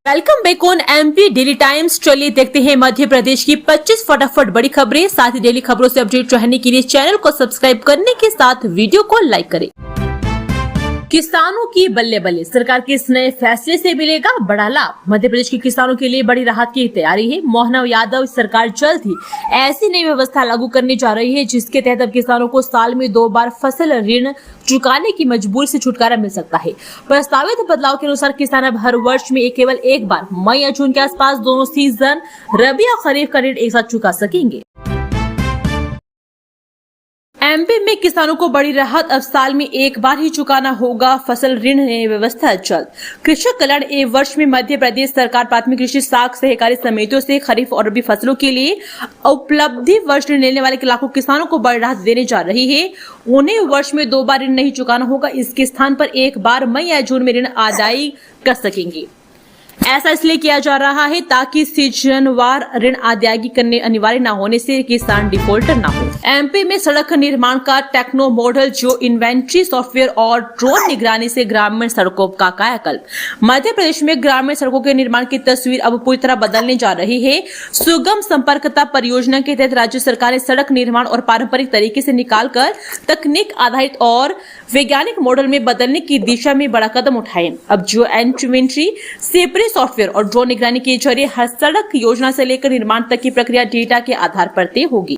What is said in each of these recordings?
Welcome back on MP daily times. चलिए देखते हैं मध्य प्रदेश की 25 फटाफट बड़ी खबरें। साथ ही डेली खबरों से अपडेट रहने के लिए चैनल को सब्सक्राइब करने के साथ वीडियो को लाइक करें। किसानों की बल्ले बल्ले, सरकार के इस नए फैसले से मिलेगा बड़ा लाभ। मध्य प्रदेश के किसानों के लिए बड़ी राहत की तैयारी है। मोहन यादव सरकार जल्द ही ऐसी नई व्यवस्था लागू करने जा रही है जिसके तहत अब किसानों को साल में 2 बार फसल ऋण चुकाने की मजबूरी से छुटकारा मिल सकता है। प्रस्तावित बदलाव के अनुसार किसान अब हर वर्ष में केवल एक बार मई या जून के आसपास दोनों सीजन रबी और खरीफ का ऋण एक साथ चुका सकेंगे। एमपी में किसानों को बड़ी राहत, अब साल में एक बार ही चुकाना होगा फसल ऋण। नई व्यवस्था जल्द। कृषक कल्याण एवं वर्ष में मध्य प्रदेश सरकार प्राथमिक कृषि साख सहकारी समितियों से खरीफ और रबी फसलों के लिए उपलब्धि वर्ष ऋण लेने वाले लाखों किसानों को बड़ी राहत देने जा रही है। उन्हें वर्ष में 2 बार ऋण नहीं चुकाना होगा। इसके स्थान पर एक बार मई या जून में ऋण अदायगी कर सकेंगे। ऐसा इसलिए किया जा रहा है ताकि सीजनवार ऋण अदायगी करने अनिवार्य न होने से किसान डिफॉल्टर न हो। एमपी में सड़क निर्माण का टेक्नो मॉडल, जो इन्वेंट्री सॉफ्टवेयर और ड्रोन निगरानी से ग्रामीण सड़कों का कायाकल्प। मध्य प्रदेश में ग्रामीण सड़कों के निर्माण की तस्वीर अब पूरी तरह बदलने जा रही है। सुगम संपर्कता परियोजना के तहत राज्य सरकार ने सड़क निर्माण और पारंपरिक तरीके से निकालकर तकनीक आधारित और वैज्ञानिक मॉडल में बदलने की दिशा में बड़ा कदम उठाए। अब जो इन्वेंट्री सेपरेट सॉफ्टवेयर और ड्रोन निगरानी के जरिए हर सड़क योजना से लेकर निर्माण तक की प्रक्रिया डेटा के आधार पर तय होगी।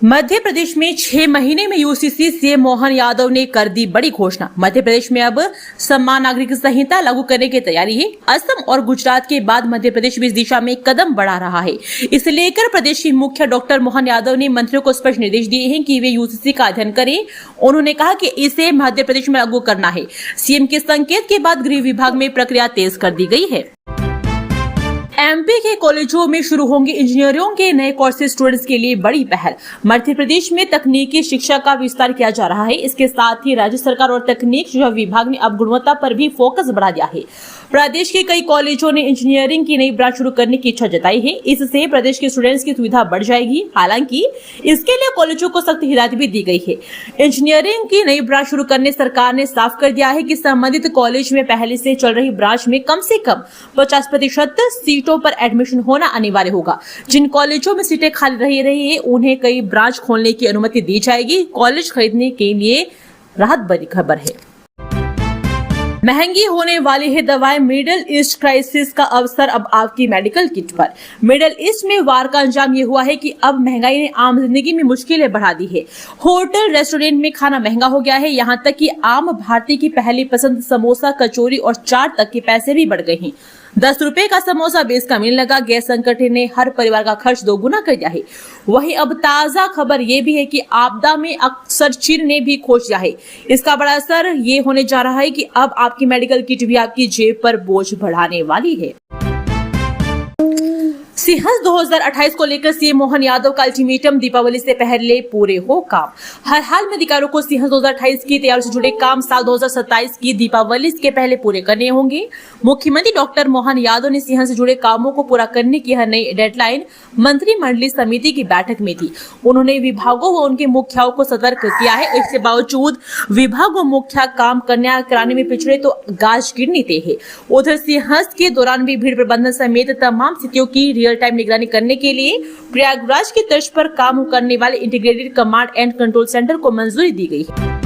मध्य प्रदेश में 6 महीने में यूसीसी सीएम मोहन यादव ने कर दी बड़ी घोषणा। मध्य प्रदेश में अब समान नागरिक संहिता लागू करने की तैयारी है। असम और गुजरात के बाद मध्य प्रदेश भी इस दिशा में कदम बढ़ा रहा है। इसे लेकर प्रदेश के मुख्य डॉक्टर मोहन यादव ने मंत्रियों को स्पष्ट निर्देश दिए हैं कि वे यूसीसी का अध्ययन करें। उन्होंने कहा कि इसे मध्य प्रदेश में लागू करना है। सीएम के संकेत के बाद गृह विभाग में प्रक्रिया तेज कर दी गई है। एमपी के कॉलेजों में शुरू होंगे इंजीनियरिंग के नए कोर्सेज। स्टूडेंट्स के लिए बड़ी पहल। मध्य प्रदेश में तकनीकी शिक्षा का विस्तार किया जा रहा है। इसके साथ ही राज्य सरकार और तकनीक शिक्षा विभाग ने अब गुणवत्ता पर भी फोकस बढ़ा दिया है। प्रदेश के कई कॉलेजों ने इंजीनियरिंग की नई ब्रांच शुरू करने की इच्छा जताई है। इससे प्रदेश के स्टूडेंट्स की सुविधा बढ़ जाएगी। हालांकि इसके लिए कॉलेजों को सख्त हिदायत भी दी गई है। इंजीनियरिंग की नई ब्रांच शुरू करने सरकार ने साफ कर दिया है कि संबंधित कॉलेज में पहले से चल रही ब्रांच में कम से कम 50% सीटों पर एडमिशन होना अनिवार्य होगा। जिन कॉलेजों में सीटें खाली रही है उन्हें कई ब्रांच खोलने की अनुमति दी जाएगी। कॉलेज खरीदने के लिए राहत बड़ी खबर है। महंगी होने वाली है दवाएं। मिडिल ईस्ट क्राइसिस का अवसर अब आपकी मेडिकल किट पर। मिडिल ईस्ट में वार का अंजाम ये हुआ है कि अब महंगाई ने आम जिंदगी में मुश्किलें बढ़ा दी है। होटल रेस्टोरेंट में खाना महंगा हो गया है। यहाँ तक कि आम भारतीय की पहली पसंद समोसा, कचौरी और चाट तक के पैसे भी बढ़ गए हैं। 10 रुपए का समोसा 20 का मिलने लगा। गैस संकट ने हर परिवार का खर्च 2 गुना कर दिया है। वहीं अब ताजा खबर ये भी है कि आपदा में अक्सर चीन ने भी खोज दिया है। इसका बड़ा असर ये होने जा रहा है कि अब आपकी मेडिकल किट भी आपकी जेब पर बोझ बढ़ाने वाली है। सिंहस्थ 2028 को लेकर सीएम मोहन यादव का अल्टीमेटम, दीपावली से पहले पूरे हो काम। हर हाल में अधिकारियों को सिंहस्थ 2028 की तैयारी से जुड़े काम साल 2027 की दीपावली के पहले पूरे करने होंगे। मुख्यमंत्री डॉक्टर मोहन यादव ने सिंहस्थ से जुड़े कामों को पूरा करने की यह नई डेडलाइन मंत्रिमंडलीय समिति की बैठक में थी। उन्होंने विभागों व उनके मुखियाओं को सतर्क किया है। इसके बावजूद विभाग व मुखिया काम कराने में पिछड़े तो गाज गिरनी तय है। उधर सिंहस्थ के दौरान भी भीड़ प्रबंधन समेत तमाम स्थितियों की रियल टाइम निगरानी करने के लिए प्रयागराज की तर्ज पर काम करने वाले integrated command and control centre को मंजूरी दी गई है।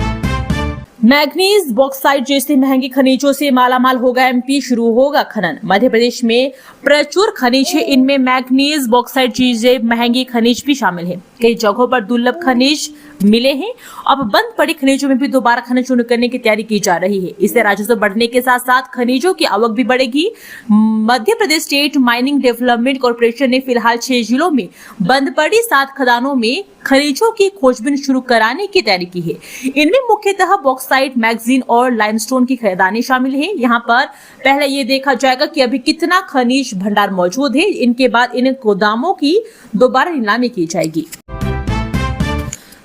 मैग्नीज बॉक्साइट जैसे महंगे खनिजों से मालामाल होगा एमपी। शुरू होगा खनन। मध्य प्रदेश में प्रचुर खनिज है। इनमें मैग्नीज बॉक्साइट चीजें महंगी खनिज भी शामिल है। कई जगहों पर दुर्लभ खनिज मिले हैं। अब बंद पड़ी खनिजों में भी दोबारा खनन शुरू करने की तैयारी की जा रही है। इससे राजस्व बढ़ने के साथ साथ खनिजों की आवक भी बढ़ेगी। Madhya Pradesh state mining development corporation ने फिलहाल 6 जिलों में बंद पड़ी 7 खदानों में खनिजों की खोजबीन शुरू कराने की तैयारी की है। इनमें मुख्यतः बॉक्साइट, मैग्नीज और लाइमस्टोन की खदानें शामिल है। यहाँ पर पहले ये देखा जाएगा कि अभी कितना खनिज भंडार मौजूद है। इनके बाद इन गोदामों की दोबारा नीलामी की जाएगी।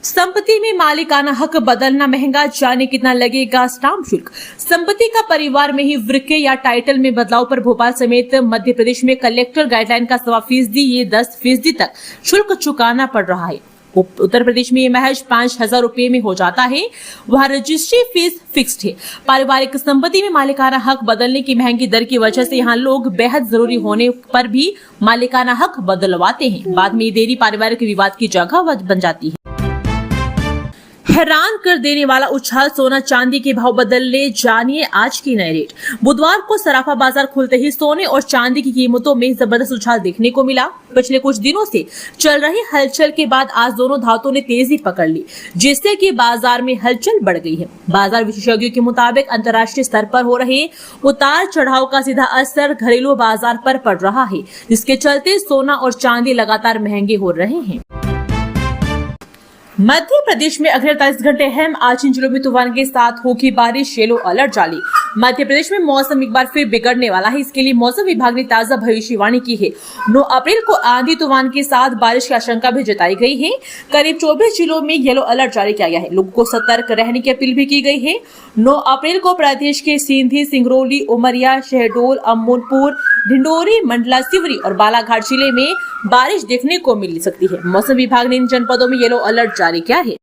संपत्ति में मालिकाना हक बदलना महंगा, जाने कितना लगेगा स्टाम्प शुल्क। संपत्ति का परिवार में ही वृक्के या टाइटल में बदलाव पर भोपाल समेत मध्य प्रदेश में कलेक्टर गाइडलाइन का 1.25% ये 10% तक शुल्क चुकाना पड़ रहा है। उत्तर प्रदेश में ये महज 5,000 रुपए में हो जाता है। वहाँ रजिस्ट्री फीस फिक्स्ड है। पारिवारिक संपत्ति में मालिकाना हक बदलने की महंगी दर की वजह से यहाँ लोग बेहद जरूरी होने पर भी मालिकाना हक बदलवाते हैं। बाद में ये देरी पारिवारिक विवाद की जगह बन जाती है। हैरान कर देने वाला उछाल सोना चांदी के भाव बदलने, जानिए आज की नई रेट। बुधवार को सराफा बाजार खुलते ही सोने और चांदी की कीमतों में जबरदस्त उछाल देखने को मिला। पिछले कुछ दिनों से चल रही हलचल के बाद आज दोनों धातुओं ने तेजी पकड़ ली, जिससे कि बाजार में हलचल बढ़ गई है। बाजार विशेषज्ञों के मुताबिक अंतर्राष्ट्रीय स्तर पर हो रहे उतार चढ़ाव का सीधा असर घरेलू बाजार पर पड़ रहा है, जिसके चलते सोना और चांदी लगातार महंगे हो रहे हैं। मध्य प्रदेश में अगले 48 घंटे अहम, आज इन जिलों में तूफान के साथ होगी बारिश, येलो अलर्ट जारी। मध्य प्रदेश में मौसम एक बार फिर बिगड़ने वाला है, इसके लिए मौसम विभाग ने ताजा भविष्यवाणी की है। 9 अप्रैल को आंधी तूफान के साथ बारिश की आशंका भी जताई गई है। करीब 24 जिलों में येलो अलर्ट जारी किया गया है। लोगों को सतर्क रहने की अपील भी की गई है। 9 अप्रैल को प्रदेश के सिंधी, सिंगरौली, उमरिया, शहडोल, अमनपुर, ढिंडोरी, मंडला, सिवनी और बालाघाट जिले में बारिश देखने को मिल सकती है। मौसम विभाग ने इन जनपदों में येलो अलर्ट जारी किया है।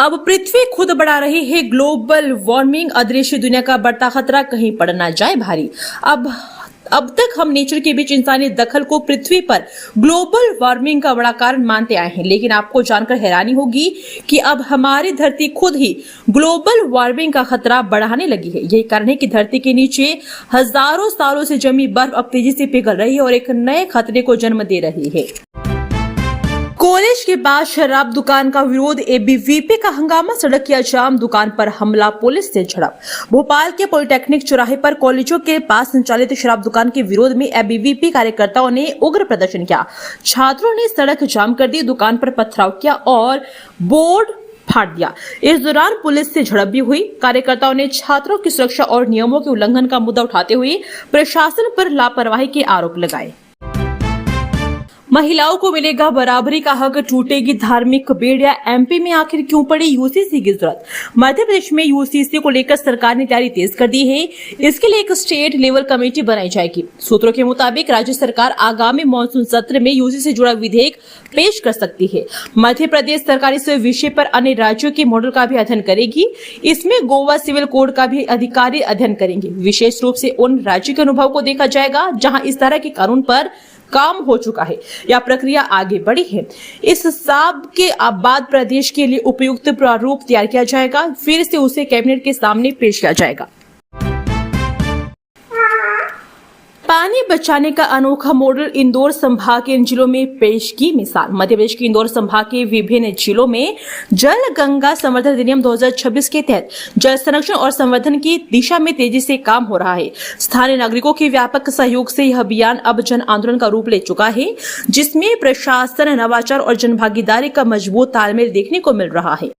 अब पृथ्वी खुद बढ़ा रही है ग्लोबल वार्मिंग, अदृश्य दुनिया का बढ़ता खतरा कहीं पड़ ना जाए भारी। अब तक हम नेचर के बीच इंसानी दखल को पृथ्वी पर ग्लोबल वार्मिंग का बड़ा कारण मानते आए हैं, लेकिन आपको जानकर हैरानी होगी कि अब हमारी धरती खुद ही ग्लोबल वार्मिंग का खतरा बढ़ाने लगी है। यही कारण है कि धरती के नीचे हजारों सालों से जमी बर्फ अब तेजी से पिघल रही है और एक नए खतरे को जन्म दे रही है। कॉलेज के बाद शराब दुकान का विरोध, एबीवीपी का हंगामा, सड़क किया जाम, दुकान पर हमला, पुलिस से झड़प। भोपाल के पॉलिटेक्निक चौराहे पर कॉलेजों के पास संचालित शराब दुकान के विरोध में एबीवीपी कार्यकर्ताओं ने उग्र प्रदर्शन किया। छात्रों ने सड़क जाम कर दी, दुकान पर पथराव किया और बोर्ड फाड़ दिया। इस दौरान पुलिस से झड़प भी हुई। कार्यकर्ताओं ने छात्रों की सुरक्षा और नियमों के उल्लंघन का मुद्दा उठाते हुए प्रशासन पर लापरवाही के आरोप लगाए। महिलाओं को मिलेगा बराबरी का हक, टूटेगी धार्मिक बेड़िया, एमपी में आखिर क्यों पड़ी यूसीसी की जरूरत। मध्य प्रदेश में यूसीसी को लेकर सरकार ने तैयारी तेज कर दी है। इसके लिए एक स्टेट लेवल कमेटी बनाई जाएगी। सूत्रों के मुताबिक राज्य सरकार आगामी मानसून सत्र में यूसीसी से जुड़ा विधेयक पेश कर सकती है। मध्य प्रदेश सरकार इस विषय पर अन्य राज्यों के मॉडल का भी अध्ययन करेगी। इसमें गोवा सिविल कोड का भी अधिकारी अध्ययन करेंगे। विशेष रूप से उन राज्यों के अनुभव को देखा जाएगा जहाँ इस तरह के कानून पर काम हो चुका है या प्रक्रिया आगे बढ़ी है। इस सब के बाद प्रदेश के लिए उपयुक्त प्रारूप तैयार किया जाएगा, फिर से उसे कैबिनेट के सामने पेश किया जाएगा। पानी बचाने का अनोखा मॉडल, इंदौर संभाग के इन जिलों में पेश की मिसाल। मध्य प्रदेश के इंदौर संभाग के विभिन्न जिलों में जल गंगा संवर्धन अधिनियम 2026 के तहत जल संरक्षण और संवर्धन की दिशा में तेजी से काम हो रहा है। स्थानीय नागरिकों के व्यापक सहयोग से यह अभियान अब जन आंदोलन का रूप ले चुका है, जिसमें प्रशासन, नवाचार और जनभागीदारी का मजबूत तालमेल देखने को मिल रहा है।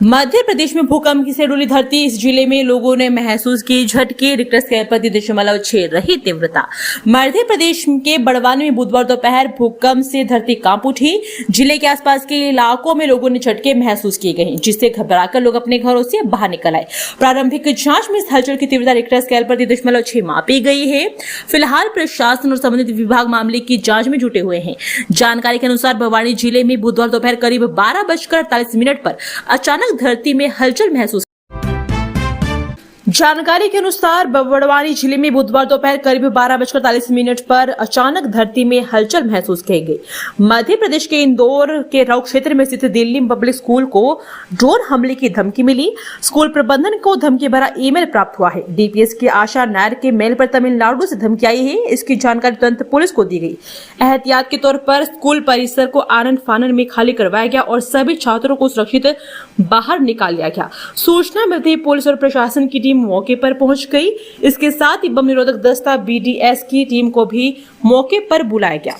मध्य प्रदेश में भूकंप से डोली धरती, इस जिले में लोगों ने महसूस की झटके, रिक्टर स्केल पर 3.6 रही तीव्रता। मध्य प्रदेश के बड़वानी में बुधवार दोपहर भूकंप से धरती कांप उठी। जिले के आसपास के इलाकों में लोगों ने झटके महसूस किए गए, जिससे घबराकर लोग अपने घरों से बाहर निकल आए। प्रारंभिक जांच में इस हलचल की तीव्रता रिक्टर स्केल पर 3.6 मापी गई है। फिलहाल प्रशासन और संबंधित विभाग मामले की जांच में जुटे हुए हैं। जानकारी के अनुसार बड़वानी जिले में बुधवार दोपहर करीब 12:48 पर अचानक धरती में हलचल महसूस। जानकारी के अनुसार बड़वानी जिले में बुधवार दोपहर करीब 12:48 पर अचानक धरती में हलचल महसूस की गई। मध्य प्रदेश के इंदौर के राव क्षेत्र में स्थित दिल्ली पब्लिक स्कूल को ड्रोन हमले की धमकी मिली। स्कूल प्रबंधन को धमकी भरा ईमेल प्राप्त हुआ है। डीपीएस की आशा नायर के मेल पर तमिलनाडु से धमकी आई है। इसकी जानकारी तुरंत पुलिस को दी गई। एहतियात के तौर पर स्कूल परिसर को आनन फानन में खाली करवाया गया और सभी छात्रों को सुरक्षित बाहर निकाल लिया गया। सूचना मिलते ही पुलिस और प्रशासन की टीम मौके पर पहुंच गई। इसके साथ ही बम निरोधक दस्ता बीडीएस की टीम को भी मौके पर बुलाया गया।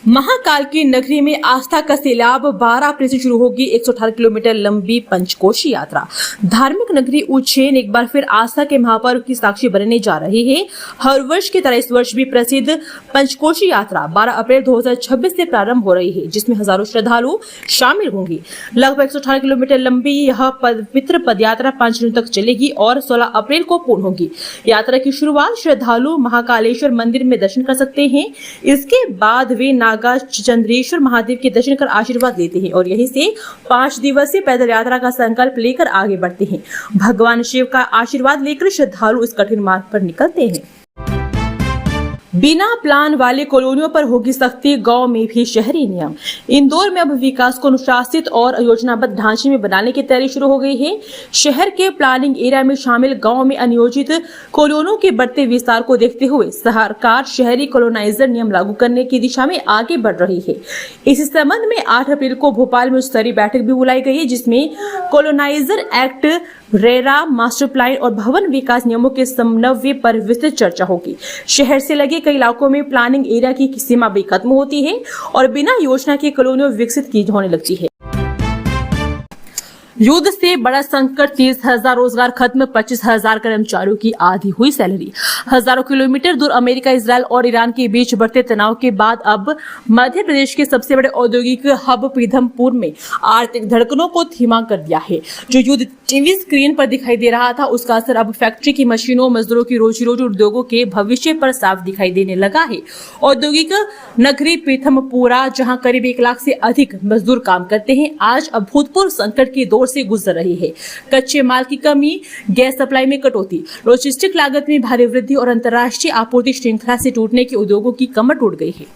महाकाल की नगरी में आस्था का सैलाब 12 अप्रैल से शुरू होगी 118 किलोमीटर लंबी पंचकोशी यात्रा। धार्मिक नगरी उज्जैन एक बार फिर आस्था के महापर्व की साक्षी बनने जा रही है। हर वर्ष की तरह इस वर्ष भी प्रसिद्ध पंचकोशी यात्रा 12 अप्रैल 2026 से प्रारंभ हो रही है, जिसमें हजारों श्रद्धालु शामिल होंगे। लगभग 118 किलोमीटर लंबी यह पवित्र पदयात्रा 5 दिनों तक चलेगी और 16 अप्रैल को पूर्ण होगी। यात्रा की शुरुआत श्रद्धालु महाकालेश्वर मंदिर में दर्शन कर सकते हैं। इसके बाद वे नागा चंद्रेश्वर महादेव के दर्शन कर आशीर्वाद लेते हैं और यहीं से 5 दिवसीय पैदल यात्रा का संकल्प लेकर आगे बढ़ते हैं। भगवान शिव का आशीर्वाद लेकर श्रद्धालु इस कठिन मार्ग पर निकलते हैं। बिना प्लान वाले कॉलोनियों पर होगी सख्ती, गांव में भी शहरी नियम। इंदौर में अब विकास को अनुशासित और योजनाबद्ध ढांचे में बनाने की तैयारी शुरू हो गई है। शहर के प्लानिंग एरिया में शामिल गांव में अनियोजित कॉलोनियों के बढ़ते विस्तार को देखते हुए सरकार शहरी कॉलोनाइजर नियम लागू करने की दिशा में आगे बढ़ रही है। इस संबंध में 8 अप्रैल को भोपाल में उच्च स्तरीय बैठक भी बुलाई गई है, जिसमें coloniser act, RERA, master plan और भवन विकास नियमों के समन्वय पर विस्तृत चर्चा होगी। शहर से लगे कई इलाकों में प्लानिंग एरिया की सीमा भी खत्म होती है और बिना योजना के कॉलोनियां विकसित की होने लगती है। युद्ध से बड़ा संकट, 30,000 रोजगार खत्म, 25,000 कर्मचारियों की आधी हुई सैलरी। हजारों किलोमीटर दूर अमेरिका, इजरायल और ईरान के बीच बढ़ते तनाव के बाद अब मध्य प्रदेश के सबसे बड़े औद्योगिक हब पीथमपुर में आर्थिक धड़कनों को धीमा कर दिया है। जो युद्ध टीवी स्क्रीन पर दिखाई दे रहा था, उसका असर अब फैक्ट्री की मशीनों, मजदूरों की रोजी रोटी, उद्योगों के भविष्य पर साफ दिखाई देने लगा है। औद्योगिक नगरी पीथमपुरा, जहां करीब 1 लाख से अधिक मजदूर काम करते हैं, आज अभूतपूर्व संकट के दौर से गुजर रही है। कच्चे माल की कमी, गैस सप्लाई में कटौती, लॉजिस्टिक लागत में भारी वृद्धि और अंतर्राष्ट्रीय आपूर्ति श्रृंखला से टूटने के उद्योगों की कमर टूट गई है।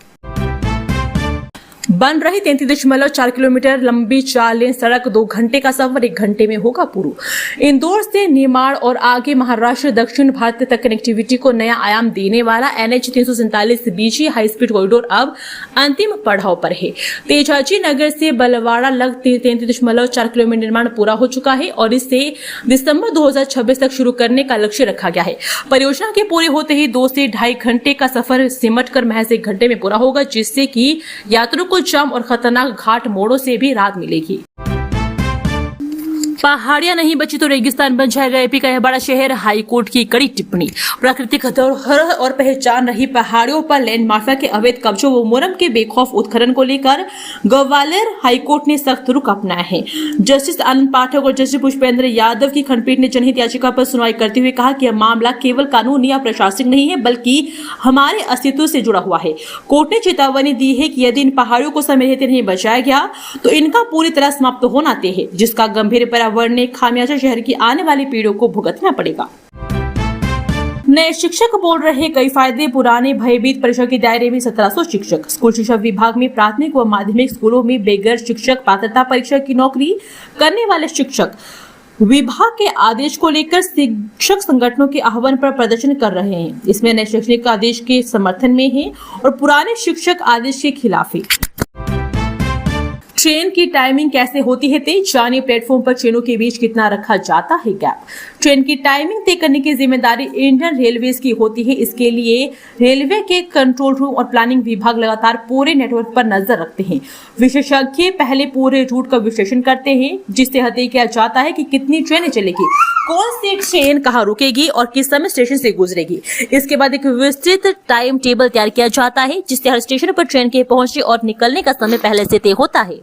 बन रही 33.4 किलोमीटर लंबी 4 लेन सड़क 2 घंटे का सफर 1 घंटे में होगा पूरा। इंदौर से निमाड़ और आगे महाराष्ट्र दक्षिण भारत तक कनेक्टिविटी को नया आयाम देने वाला NH 347 बीजी हाई स्पीड कॉरिडोर अब अंतिम पड़ाव पर है। तेजाजी नगर से बलवाड़ा लग 33.4 किलोमीटर निर्माण पूरा हो चुका है और इसे दिसंबर 2026 तक शुरू करने का लक्ष्य रखा गया है। परियोजना के पूरे होते ही 2 से 2.5 घंटे का सफर सिमट कर महज 1 घंटे में पूरा होगा, जिससे कि यात्रियों को जाम और खतरनाक घाट मोड़ों से भी राहत मिलेगी। पहाड़ियां नहीं बची तो रेगिस्तान बन जाएगा एपी का यह बड़ा शहर, हाईकोर्ट की कड़ी टिप्पणी। प्राकृतिक धरोहर और पहचान रही पहाड़ियों पर लैंड माफिया के अवैध कब्जों व मोरम के बेखौफ उत्खनन को लेकर ग्वालियर हाईकोर्ट ने सख्त रुख अपनाया है। जस्टिस आनंद पाठक और जस्टिस पुष्पेंद्र यादव की खंडपीठ ने जनहित याचिका पर सुनवाई करते हुए कहा कि यह मामला केवल कानूनी या प्रशासनिक नहीं है, बल्कि हमारे अस्तित्व से जुड़ा हुआ है। कोर्ट ने चेतावनी दी है कि यदि इन पहाड़ियों को समय रहते नहीं बचाया गया तो इनका पूरी तरह समाप्त होना तय है, जिसका गंभीर पर्यावरणीय खामियाजा शहर की आने वाली पीढ़ियों को भुगतना पड़ेगा। नए शिक्षक बोल रहे कई फायदे, पुराने भयभीत परीक्षा के दायरे में 1700 शिक्षक। स्कूल शिक्षा विभाग में प्राथमिक व माध्यमिक स्कूलों में बगैर शिक्षक पात्रता परीक्षा की नौकरी करने वाले शिक्षक विभाग के आदेश को लेकर शिक्षक संगठनों के आह्वान पर प्रदर्शन कर रहे हैं। इसमें नए शैक्षणिक आदेश के समर्थन में है और पुराने शिक्षक आदेश के खिलाफ है। ट्रेन की टाइमिंग कैसे होती है तय, जानिए प्लेटफॉर्म पर ट्रेनों के बीच कितना रखा जाता है गैप। ट्रेन की टाइमिंग तय करने की जिम्मेदारी इंडियन रेलवेज की होती है। इसके लिए रेलवे के कंट्रोल रूम और प्लानिंग विभाग लगातार पूरे नेटवर्क पर नजर रखते हैं। विशेषज्ञ पहले पूरे रूट का विश्लेषण करते हैं, जिससे तय किया जाता है कि कितनी ट्रेनें चलेगी, कौन सी ट्रेन कहाँ रुकेगी और किस समय स्टेशन से गुजरेगी। इसके बाद एक विस्तृत टाइम टेबल तैयार किया जाता है, जिससे हर स्टेशन पर ट्रेन के पहुंचने और निकलने का समय पहले से तय होता है।